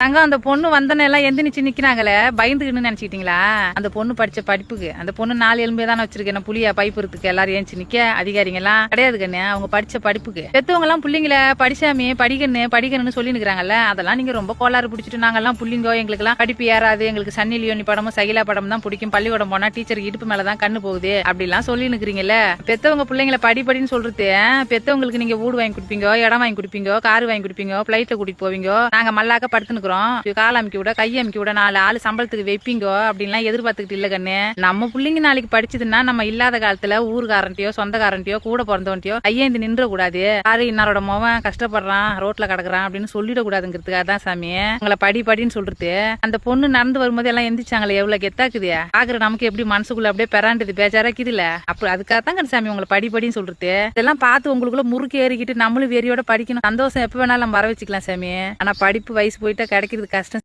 தங்கம் அந்த பொண்ணு வந்தன எல்லாம் எந்திரிச்சு நிக்கிறாங்களே, பயந்துக்கின்னு நினைச்சிட்டீங்களா? அந்த பொண்ணு படிச்ச படிப்புக்கு அந்த பொண்ணு 4 எலும்பே தானே வச்சிருக்கேன் புளியா பைப்புறதுக்கு எல்லாரும் ஏஞ்சி நிக்க அதிகாரிங்க எல்லாம் கிடையாது கண்ணு. அவங்க படிச்ச படிப்புக்கு பெத்தவங்க எல்லாம் புள்ளிங்கள படிச்சாமே படிக்கணும்னு சொல்லி நிக்கிறாங்கல்ல, அதெல்லாம் நீங்க ரொம்ப கோளாறு பிடிச்சிட்டு நாங்கெல்லாம் புள்ளிங்கோ எங்களுக்கு எல்லாம் படிப்பு ஏறாது, எங்களுக்கு சன்னி லியோனி படமும் சகிலா படம் தான் பிடிக்கும், பள்ளிக்கூடம் போனா டீச்சருக்கு இடுப்பு மேலதான் கண்ணு போகுது அப்படி எல்லாம் சொல்லி நிக்கிறீங்கல்ல. பெத்தவங்க பிள்ளைங்களை படின்னு சொல்றது, பெத்தவங்களுக்கு நீங்க வீடு வாங்கி கொடுப்பீங்க, இடம் வாங்கி கொடுப்பீங்க, கார் வாங்கி கொடுப்பீங்க, பிளைட்ல கூட்டிட்டு போவீங்க, நாங்க மல்லாக்க படுத்துனுக்குறோம், கால் அமைக்க விட கை அமைக்க விட 4 ஆளு சம்பளத்துக்கு வைப்பீங்க அப்படின்லாம் எதிர்பார்த்துக்கிட்டு இல்ல கண்ணு. நம்ம பிள்ளைங்க நாளைக்கு படிச்சதுன்னா நம்ம இல்லாத காலத்துல ஊருக்காரன்ட்டியோ சொந்தக்காரன்ட்டியோ கூட பிறந்தவன்ட்டியோ கையேந்து நின்ற கூடாது, யாரு இன்னாரோட மோவன் கஷ்டப்படுறான் ரோட்ல கிடக்குறான் அப்படின்னு சொல்லிட கூடாதுங்கிறதுக்காக தான் சாமி உங்களை படின்னு சொல்றது. அந்த பொண்ணு நடந்து வரும்போது எல்லாம் எந்திரிச்சாங்களே, எவ்வளவு கெத்தாக்குது ஆகுற நமக்கு எப்படி மனசுக்குள்ள அப்படியே பெறாண்டுது பேஜாராக்குது இல்ல. அப்ப அதுக்காக தான் சாமி உங்களை படின்னு சொல்றது. இதெல்லாம் பார்த்து உங்களுக்குள்ள முறுக்கு ஏறிக்கிட்டு நம்மளும் வெறியோட படிக்கணும், சந்தோஷம் எப்ப வேணாலும் நம்ம வர வச்சுக்கலாம் சாமி. ஆனா படிப்பு வயசு போயிட்டா கிடைக்கிறது கஷ்டம்.